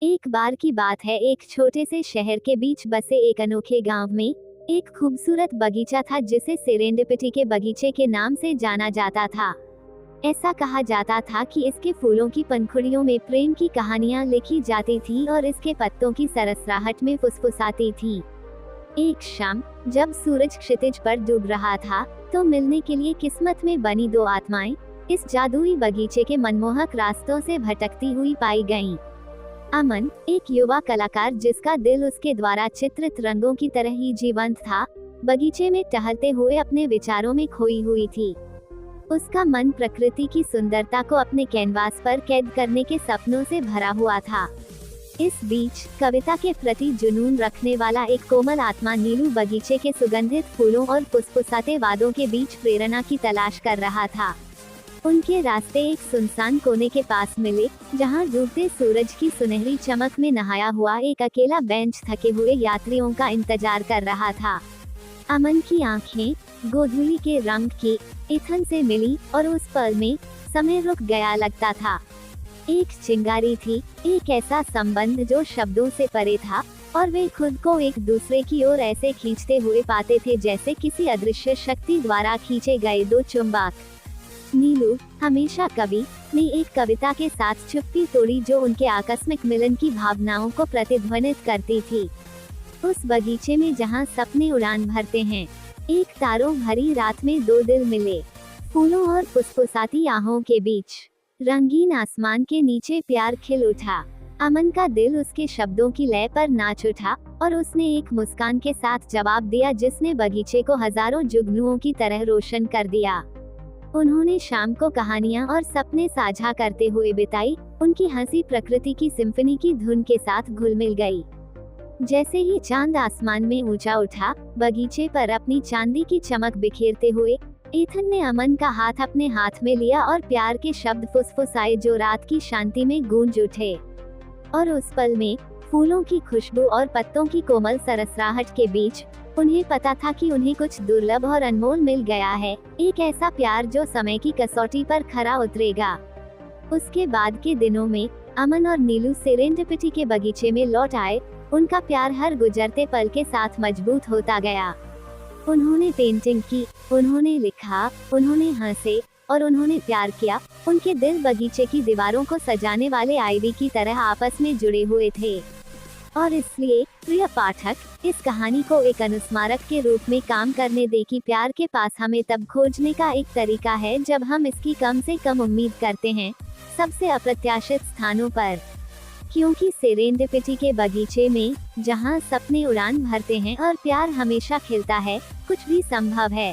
एक बार की बात है, एक छोटे से शहर के बीच बसे एक अनोखे गांव में एक खूबसूरत बगीचा था जिसे सेरेंडिपिटी के बगीचे के नाम से जाना जाता था। ऐसा कहा जाता था कि इसके फूलों की पंखुड़ियों में प्रेम की कहानियां लिखी जाती थी और इसके पत्तों की सरसराहट में फुसफुसाती थी। एक शाम जब सूरज क्षितिज पर डूब रहा था, तो मिलने के लिए किस्मत में बनी दो आत्माएं इस जादुई बगीचे के मनमोहक रास्तों से भटकती हुई पाई गईं। अमन, एक युवा कलाकार जिसका दिल उसके द्वारा चित्रित रंगों की तरह ही जीवंत था, बगीचे में टहलते हुए अपने विचारों में खोई हुई थी। उसका मन प्रकृति की सुंदरता को अपने कैनवास पर कैद करने के सपनों से भरा हुआ था। इस बीच कविता के प्रति जुनून रखने वाला एक कोमल आत्मा नीलू बगीचे के सुगंधित फूलों और फुसफुसाते वादों के बीच प्रेरणा की तलाश कर रहा था। उनके रास्ते एक सुनसान कोने के पास मिले, जहां डूबते सूरज की सुनहरी चमक में नहाया हुआ एक अकेला बेंच थके हुए यात्रियों का इंतजार कर रहा था। अमन की आंखें गोधूली के रंग की ईथन से मिली और उस पल में समय रुक गया लगता था। एक चिंगारी थी, एक ऐसा संबंध जो शब्दों से परे था, और वे खुद को एक दूसरे की ओर ऐसे खींचते हुए पाते थे जैसे किसी अदृश्य शक्ति द्वारा खींचे गए दो चुंबक। नीलू, हमेशा कवि, ने एक कविता के साथ चुप्पी तोड़ी जो उनके आकस्मिक मिलन की भावनाओं को प्रतिध्वनित करती थी। उस बगीचे में जहां सपने उड़ान भरते हैं, एक तारों भरी रात में दो दिल मिले। फूलों और फुसफुसाती आहों के बीच रंगीन आसमान के नीचे प्यार खिल उठा। अमन का दिल उसके शब्दों की लय पर नाच उठा और उसने एक मुस्कान के साथ जवाब दिया जिसने बगीचे को हजारों जुगनुओं की तरह रोशन कर दिया। उन्होंने शाम को कहानियां और सपने साझा करते हुए बिताई। उनकी हंसी प्रकृति की सिम्फनी की धुन के साथ घुल मिल गई। जैसे ही चांद आसमान में ऊंचा उठा, बगीचे पर अपनी चांदी की चमक बिखेरते हुए ईथन ने अमन का हाथ अपने हाथ में लिया और प्यार के शब्द फुसफुसाए जो रात की शांति में गूंज उठे। और उस पल में फूलों की खुशबू और पत्तों की कोमल सरसराहट के बीच उन्हें पता था कि उन्हें कुछ दुर्लभ और अनमोल मिल गया है, एक ऐसा प्यार जो समय की कसौटी पर खरा उतरेगा। उसके बाद के दिनों में अमन और नीलू सेरेंडिपिटी के बगीचे में लौट आए। उनका प्यार हर गुजरते पल के साथ मजबूत होता गया। उन्होंने पेंटिंग की, उन्होंने लिखा, उन्होंने हंसे और उन्होंने प्यार किया। उनके दिल बगीचे की दीवारों को सजाने वाले आईवी की तरह आपस में जुड़े हुए थे। और इसलिए प्रिय पाठक, इस कहानी को एक अनुस्मारक के रूप में काम करने दे कि प्यार के पास हमें तब खोजने का एक तरीका है जब हम इसकी कम से कम उम्मीद करते हैं, सबसे अप्रत्याशित स्थानों पर। क्योंकि सेरेंडिपिटी के बगीचे में जहां सपने उड़ान भरते हैं और प्यार हमेशा खिलता है, कुछ भी संभव है।